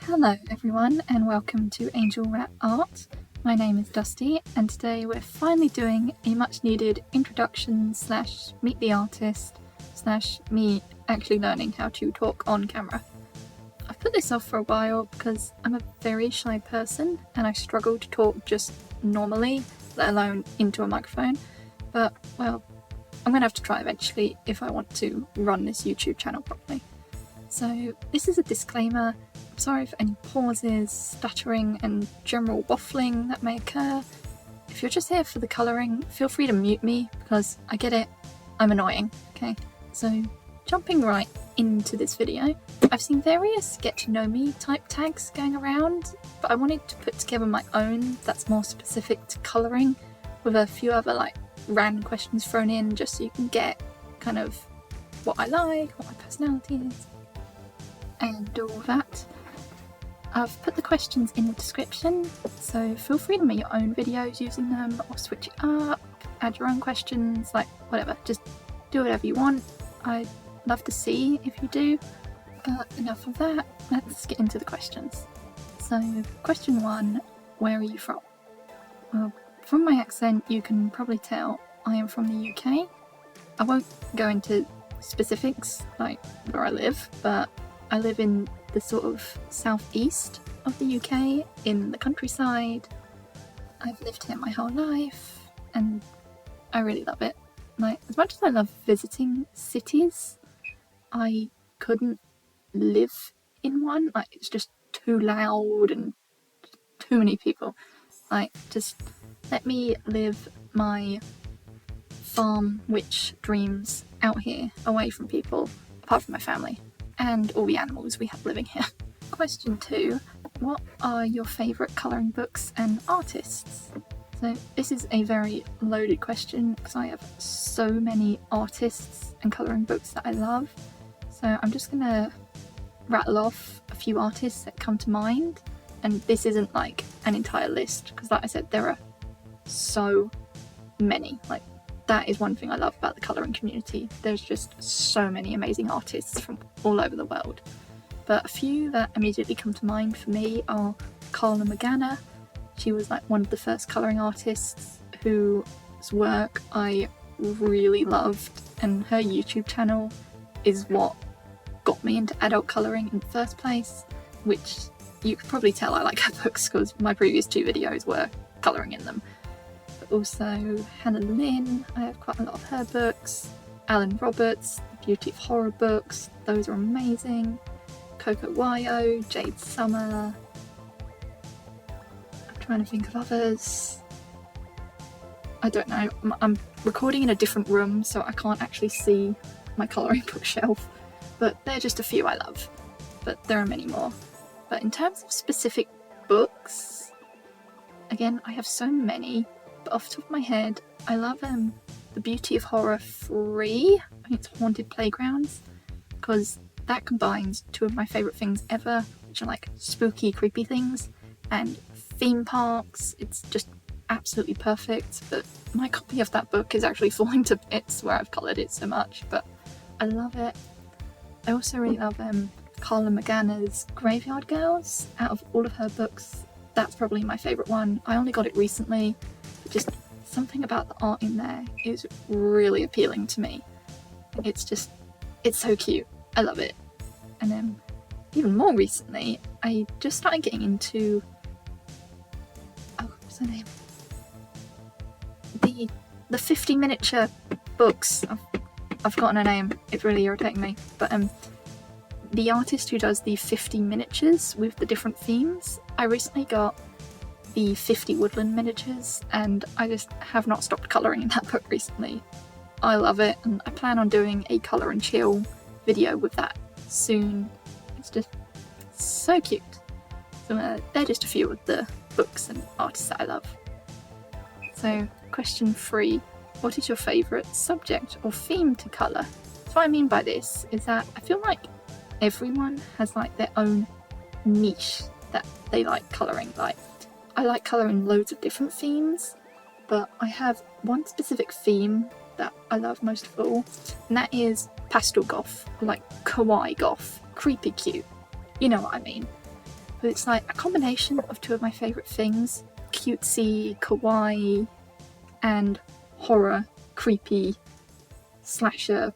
Hello everyone and welcome to Angel Rat Art. My name is Dusty and today we're finally doing a much needed introduction / meet the artist / me actually learning how to talk on camera. I've put this off for a while because I'm a very shy person and I struggle to talk just normally, let alone into a microphone, but well, I'm going to have to try eventually if I want to run this YouTube channel properly. So this is a disclaimer. I'm sorry for any pauses, stuttering and general waffling that may occur. If you're just here for the colouring, feel free to mute me because I get it, I'm annoying, okay? So jumping right into this video, I've seen various get to know me type tags going around, but I wanted to put together my own that's more specific to colouring with a few other like random questions thrown in just so you can get kind of what I like, what my personality is, and all that. I've put the questions in the description, so feel free to make your own videos using them or switch it up, add your own questions, like whatever, just do whatever you want. I'd love to see if you do, but enough of that, let's get into the questions. So question 1, where are you from? Well, from my accent you can probably tell I am from the UK. I won't go into specifics like where I live, but I live in the sort of southeast of the UK, in the countryside. I've lived here my whole life and I really love it. Like, as much as I love visiting cities, I couldn't live in one. Like, it's just too loud and too many people. Like, just let me live my farm witch dreams out here, away from people, apart from my family and all the animals we have living here. Question 2, what are your favourite colouring books and artists? So this is a very loaded question because I have so many artists and colouring books that I love. So I'm just gonna rattle off a few artists that come to mind, and this isn't like an entire list because like I said, there are so many. Like, that is one thing I love about the colouring community. There's just so many amazing artists from all over the world. But a few that immediately come to mind for me are Carla Magana. She was like one of the first colouring artists whose work I really loved, and her YouTube channel is what got me into adult colouring in the first place, which you could probably tell I like her books because my previous 2 videos were colouring in them. Also Hannah Lynn, I have quite a lot of her books. Alan Roberts, The Beauty of Horror books, those are amazing. Coco Wyo, Jade Summer. I'm trying to think of others. I don't know, I'm recording in a different room so I can't actually see my colouring bookshelf, but they're just a few I love, but there are many more. But in terms of specific books, again, I have so many. But off the top of my head, I love The Beauty of Horror 3, I think it's Haunted Playgrounds, because that combines 2 of my favourite things ever, which are like spooky, creepy things, and theme parks. It's just absolutely perfect, but my copy of that book is actually falling to bits where I've coloured it so much, but I love it. I also really love Carla Magana's Graveyard Girls. Out of all of her books, that's probably my favourite one. I only got it recently. Just something about the art in there is really appealing to me. It's so cute. I love it. And then even more recently, I just started getting into, what's her name? The 50 miniature books. I've forgotten her name. It's really irritating me. But the artist who does the 50 miniatures with the different themes, I recently got the 50 woodland miniatures and I just have not stopped colouring in that book recently. I love it and I plan on doing a colour and chill video with that soon. It's just so cute. So they're just a few of the books and artists that I love. So question 3, what is your favourite subject or theme to colour? So what I mean by this is that I feel like everyone has like their own niche that they like colouring. Like, I like colouring loads of different themes, but I have one specific theme that I love most of all, and that is pastel goth, or like kawaii goth, creepy cute. You know what I mean. but it's like a combination of two of my favourite things: cutesy, kawaii, and horror, creepy, slasher,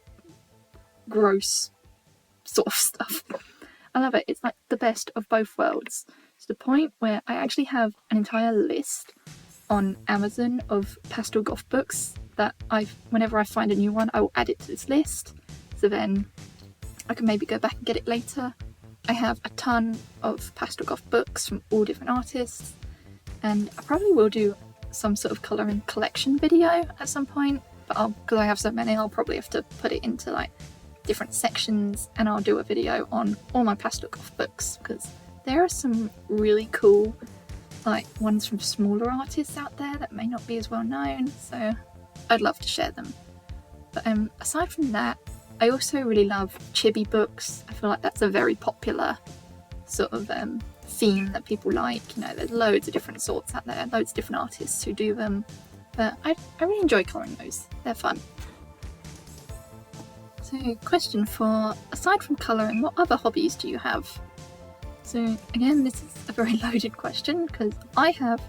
gross sort of stuff. I love it. It's like the best of both worlds. To the point where I actually have an entire list on Amazon of pastel goth books that whenever I find a new one, I will add it to this list. So then I can maybe go back and get it later. I have a ton of pastel goth books from all different artists, and I probably will do some sort of colouring collection video at some point, but because I have so many, I'll probably have to put it into like different sections, and I'll do a video on all my pastel goth books, because there are some really cool like ones from smaller artists out there that may not be as well known, so I'd love to share them. But aside from that, I also really love chibi books. I feel like that's a very popular sort of theme that people like. You know, there's loads of different sorts out there, loads of different artists who do them, but I really enjoy colouring those. They're fun. So, question 4, aside from colouring, what other hobbies do you have? So again, this is a very loaded question because I have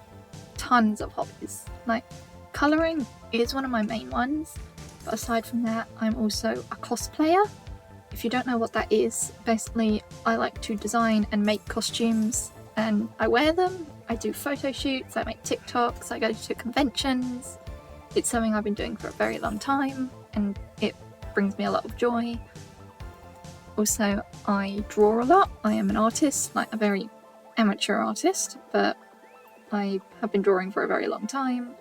tons of hobbies. Like, colouring is one of my main ones, but aside from that, I'm also a cosplayer. If you don't know what that is, basically I like to design and make costumes, and I wear them. I do photo shoots, I make TikToks, I go to conventions. It's something I've been doing for a very long time, and it brings me a lot of joy. Also, I draw a lot. I am an artist, like a very amateur artist, but I have been drawing for a very long time.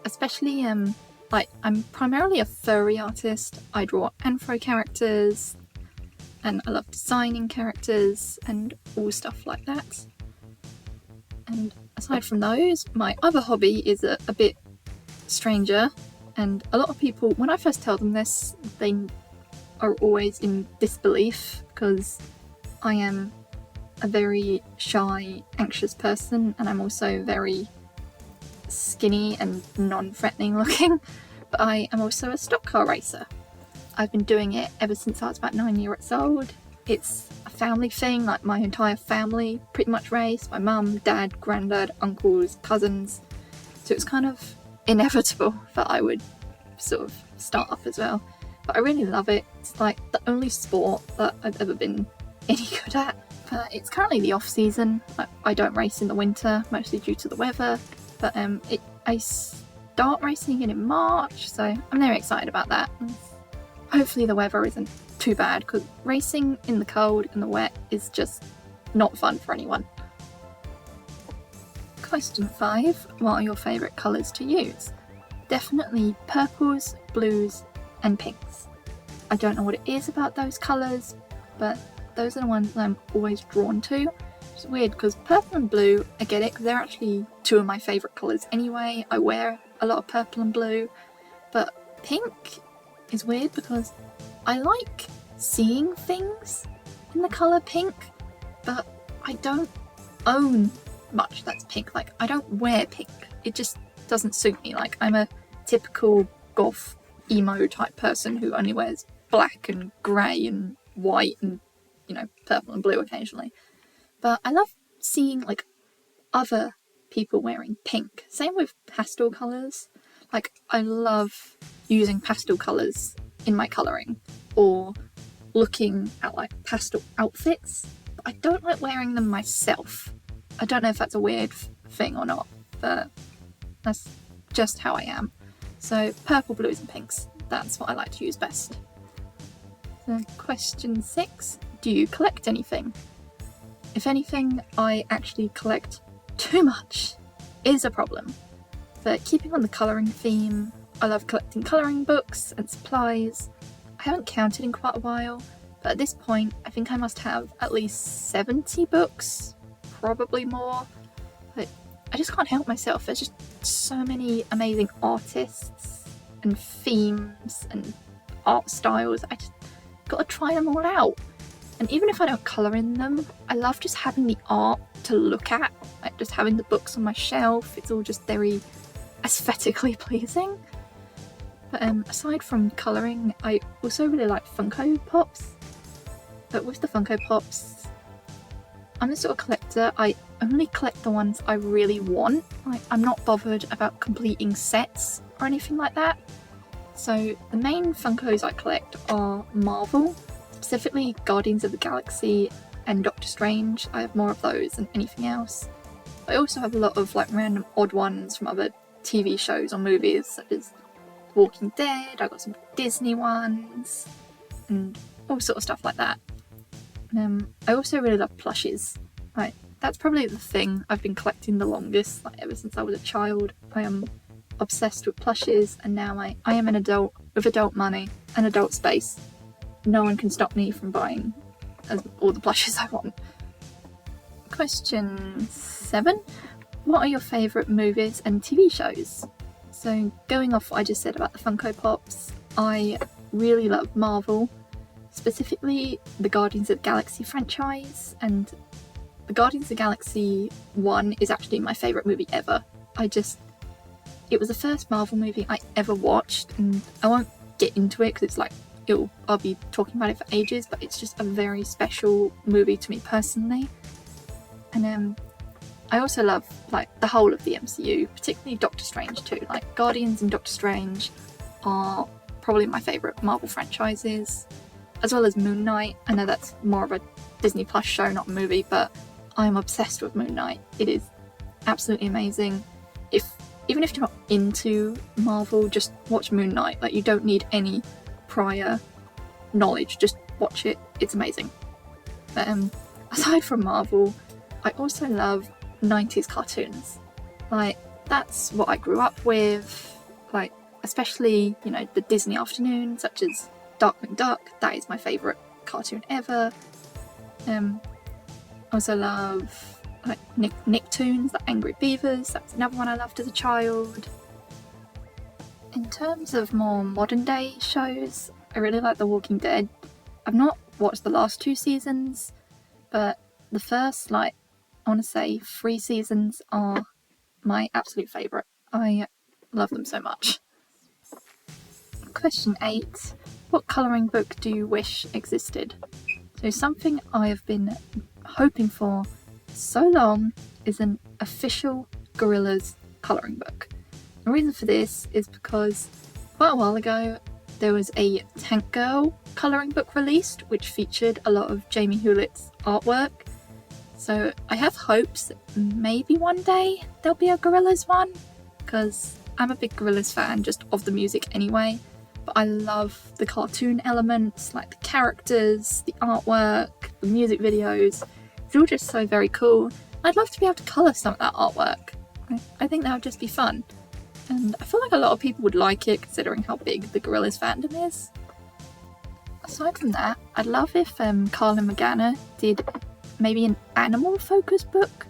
Especially, like, I'm primarily a furry artist. I draw anthro characters, and I love designing characters and all stuff like that. And aside from those, my other hobby is a bit stranger, and a lot of people, when I first tell them this, they are always in disbelief, because I am a very shy, anxious person, and I'm also very skinny and non-threatening looking, but I am also a stock car racer. I've been doing it ever since I was about 9 years old. It's a family thing, like my entire family pretty much race. My mum, dad, granddad, uncles, cousins. So it's kind of inevitable that I would sort of start up as well. But I really love it. It's like the only sport that I've ever been any good at. But it's currently the off season. I don't race in the winter, mostly due to the weather. But I start racing again in March, so I'm very excited about that. And hopefully the weather isn't too bad, because racing in the cold and the wet is just not fun for anyone. Question 5. What are your favourite colours to use? Definitely purples, blues and pinks. I don't know what it is about those colours, but those are the ones that I'm always drawn to. It's weird because purple and blue, I get it, because they're actually two of my favourite colours anyway. I wear a lot of purple and blue, but pink is weird because I like seeing things in the colour pink, but I don't own much that's pink. Like, I don't wear pink. It just doesn't suit me. Like, I'm a typical goth emo type person who only wears black and grey and white and, you know, purple and blue occasionally. But I love seeing like other people wearing pink. Same with pastel colours. Like, I love using pastel colours in my colouring, or looking at like pastel outfits, but I don't like wearing them myself. I don't know if that's a weird thing or not, but that's just how I am. So purple, blues and pinks, that's what I like to use best. So question 6, do you collect anything? If anything, I actually collect too much. It is a problem. But keeping on the colouring theme, I love collecting colouring books and supplies. I haven't counted in quite a while, but at this point I think I must have at least 70 books, probably more. But I just can't help myself. There's just so many amazing artists and themes and art styles. I just gotta try them all out. And even if I don't colour in them, I love just having the art to look at, like just having the books on my shelf. It's all just very aesthetically pleasing. But aside from colouring, I also really like Funko Pops. But with the Funko Pops, I'm the sort of collector, I only collect the ones I really want. Like, I'm not bothered about completing sets or anything like that. So the main Funkos I collect are Marvel, specifically Guardians of the Galaxy and Doctor Strange. I have more of those than anything else. I also have a lot of like random odd ones from other TV shows or movies, such as The Walking Dead. I got some Disney ones and all sort of stuff like that. I also really love plushies. Like, that's probably the thing I've been collecting the longest, like ever since I was a child. I am obsessed with plushies, and now I am an adult with adult money and adult space. No one can stop me from buying all the plushies I want. Question 7. What are your favourite movies and TV shows? So going off what I just said about the Funko Pops, I really love Marvel, specifically the Guardians of the Galaxy franchise, and the Guardians of the Galaxy 1 is actually my favourite movie ever. It was the first Marvel movie I ever watched, and I won't get into it because it's like, I'll be talking about it for ages, but it's just a very special movie to me personally. And I also love like the whole of the MCU, particularly Doctor Strange too. Like, Guardians and Doctor Strange are probably my favourite Marvel franchises, as well as Moon Knight. I know that's more of a Disney Plus show, not a movie, but I'm obsessed with Moon Knight. It is absolutely amazing. Even if you're not into Marvel, just watch Moon Knight. Like, you don't need any prior knowledge, just watch it. It's amazing. But aside from Marvel, I also love 90s cartoons. Like, that's what I grew up with. Like, especially, the Disney afternoon, such as Dark McDuck. That is my favourite cartoon ever. I also love like Nicktoons, like Angry Beavers. That's another one I loved as a child. In terms of more modern day shows, I really like The Walking Dead. I've not watched the last 2 seasons, but the first, I want to say 3 seasons are my absolute favourite. I love them so much. Question 8. What colouring book do you wish existed? So something I have been hoping for so long is an official Gorillaz colouring book. The reason for this is because quite a while ago there was a Tank Girl colouring book released which featured a lot of Jamie Hewlett's artwork. So I have hopes that maybe one day there'll be a Gorillaz one, because I'm a big Gorillaz fan just of the music anyway. But I love the cartoon elements, like the characters, the artwork, the music videos. It's all just so very cool. I'd love to be able to colour some of that artwork. I think that would just be fun. And I feel like a lot of people would like it, considering how big the Gorillaz fandom is. Aside from that, I'd love if Carla Magana did maybe an animal-focused book.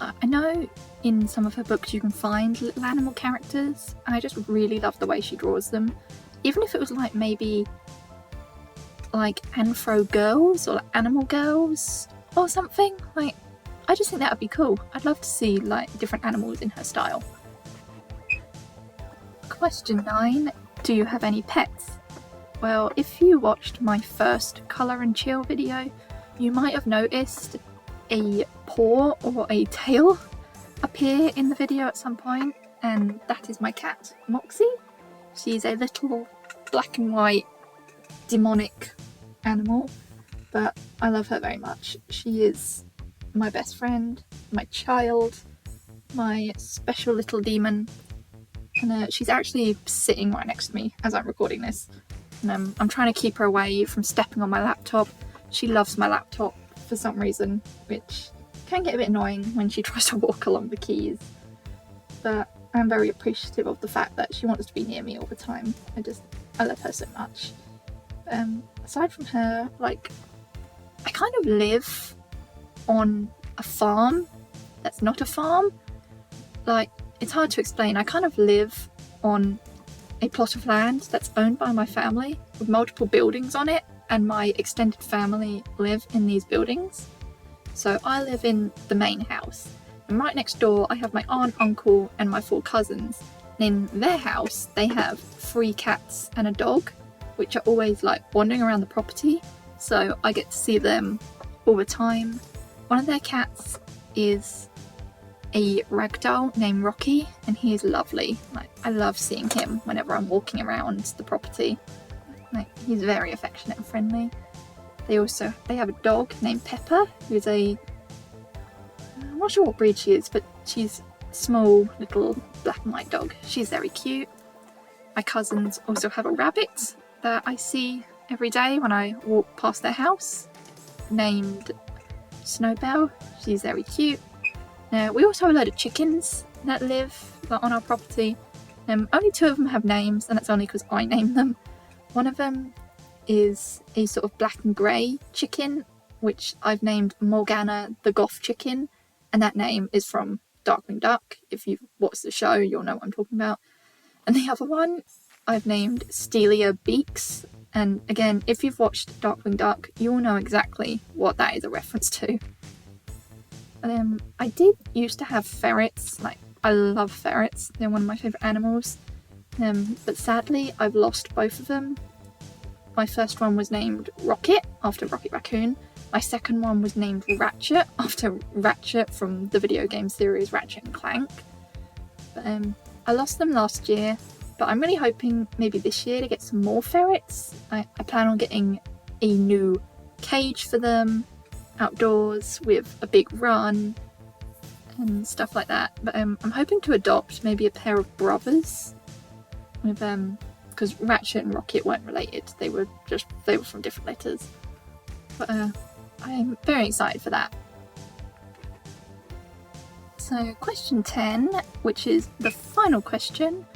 I know in some of her books you can find little animal characters, and I just really love the way she draws them. Even if it was maybe Anthro Girls or Animal Girls or something. I just think that would be cool. I'd love to see different animals in her style. Question 9. Do you have any pets? Well, if you watched my first Colour and Chill video, you might have noticed a paw or a tail appear in the video at some point, and that is my cat, Moxie. She's a little black and white demonic animal, but I love her very much. She is my best friend, my child, my special little demon, and she's actually sitting right next to me as I'm recording this. And I'm trying to keep her away from stepping on my laptop. She loves my laptop for some reason, which can get a bit annoying when she tries to walk along the keys. But I'm very appreciative of the fact that she wants to be near me all the time. I love her so much. Aside from her, I kind of live on a farm that's not a farm. It's hard to explain. I kind of live on a plot of land that's owned by my family with multiple buildings on it, and my extended family live in these buildings. So I live in the main house, and right next door I have my aunt, uncle and my 4 cousins. And in their house they have 3 cats and a dog, which are always wandering around the property, so I get to see them all the time. One of their cats is a ragdoll named Rocky, and he is lovely. Like, I love seeing him whenever I'm walking around the property. Like, he's very affectionate and friendly. They have a dog named Pepper, who's I'm not sure what breed she is, but she's a small little black and white dog. She's very cute. My cousins also have a rabbit that I see every day when I walk past their house, named Snowbell. She's very cute. We also have a load of chickens that live on our property. Only 2 of them have names, and that's only because I named them. One of them is a sort of black and grey chicken, which I've named Morgana the Goth Chicken, and that name is from Darkwing Duck. If you've watched the show, you'll know what I'm talking about. And the other one I've named Stelia Beaks, and again, if you've watched Darkwing Duck, you'll know exactly what that is a reference to. I did used to have ferrets. Like, I love ferrets. They're one of my favourite animals. But sadly, I've lost both of them. My first one was named Rocket, after Rocket Raccoon. My second one was named Ratchet, after Ratchet from the video game series Ratchet and Clank. But I lost them last year, but I'm really hoping maybe this year to get some more ferrets. I plan on getting a new cage for them, outdoors with a big run and stuff like that. But I'm hoping to adopt maybe a pair of brothers, with because Ratchet and Rocket weren't related. They were from different letters. But I'm very excited for that. So question 10, which is the final question,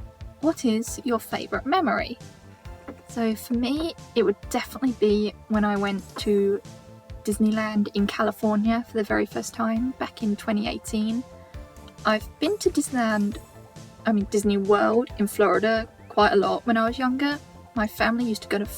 what is your favourite memory? So for me, it would definitely be when I went to Disneyland in California for the very first time back in 2018. I've been to Disney World in Florida quite a lot when I was younger. My family used to go to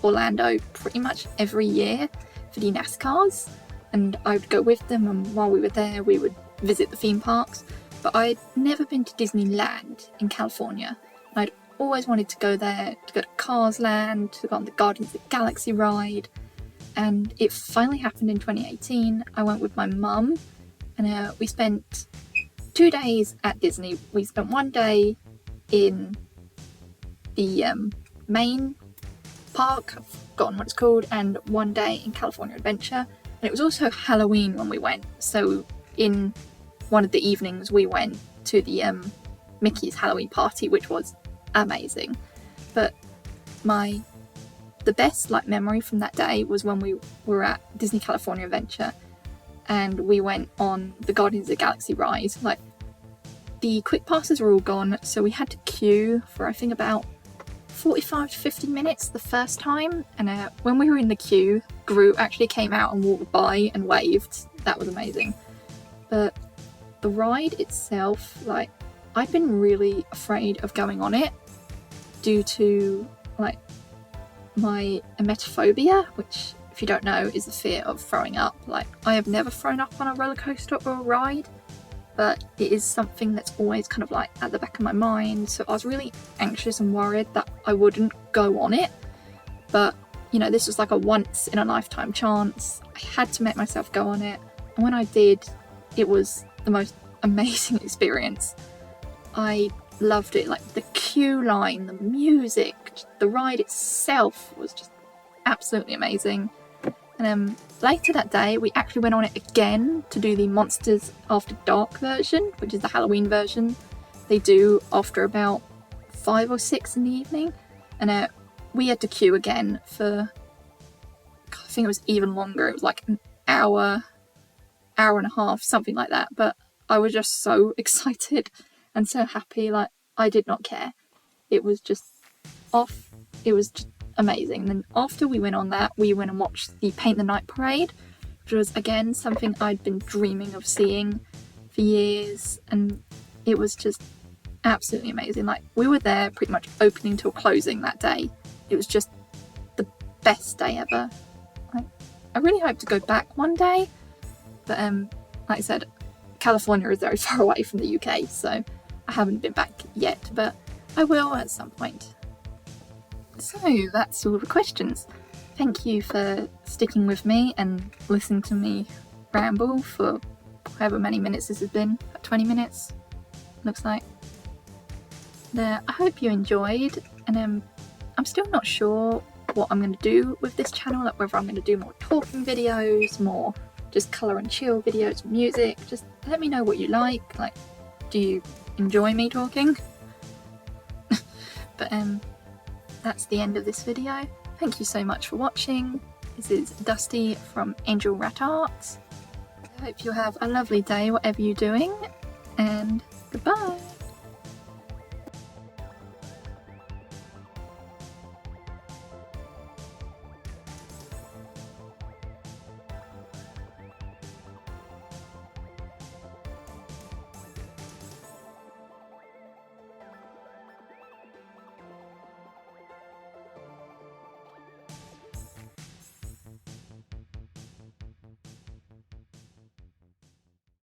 Orlando pretty much every year for the NASCARs, and I would go with them, and while we were there we would visit the theme parks. But I'd never been to Disneyland in California. I'd always wanted to go there, to go to Cars Land, to go on the Guardians of the Galaxy ride, and it finally happened in 2018. I went with my mum, and we spent 2 days at Disney. We spent 1 day in the main park, I've forgotten what it's called, and 1 day in California Adventure. And it was also Halloween when we went, so in one of the evenings we went to the Mickey's Halloween party, which was amazing. But the best memory from that day was when we were at Disney California Adventure and we went on the Guardians of the Galaxy ride. Like, the quick passes were all gone, so we had to queue for I think about 45 to 50 minutes the first time, and when we were in the queue, Groot actually came out and walked by and waved. That was amazing. But the ride itself, I've been really afraid of going on it due to my emetophobia, which, if you don't know, is the fear of throwing up. I have never thrown up on a roller coaster or a ride, but it is something that's always kind of at the back of my mind. So I was really anxious and worried that I wouldn't go on it. But this was a once in a lifetime chance. I had to make myself go on it, and when I did, it was the most amazing experience. I loved it. The queue line, the music, the ride itself was just absolutely amazing. And later that day we actually went on it again to do the Monsters After Dark version, which is the Halloween version they do after about 5 or 6 in the evening. And we had to queue again for, I think it was even longer. It was an hour and a half, something like that. But I was just so excited and so happy. I did not care. It was just off. It was just amazing. And then after we went on that, we went and watched the Paint the Night parade, which was again something I'd been dreaming of seeing for years, and it was just absolutely amazing. We were there pretty much opening till closing that day. It was just the best day ever. I really hope to go back one day, but like I said, California is very far away from the UK, so I haven't been back yet, but I will at some point. So that's all the questions. Thank you for sticking with me and listening to me ramble for however many minutes this has been, 20 minutes, looks like. I hope you enjoyed, and I'm still not sure what I'm going to do with this channel, like whether I'm going to do more talking videos, more just colour and chill videos, music. Just let me know what you like do you enjoy me talking? But that's the end of this video. Thank you so much for watching. This is Dusty from Angel Rat Arts. I hope you have a lovely day whatever you're doing, and goodbye!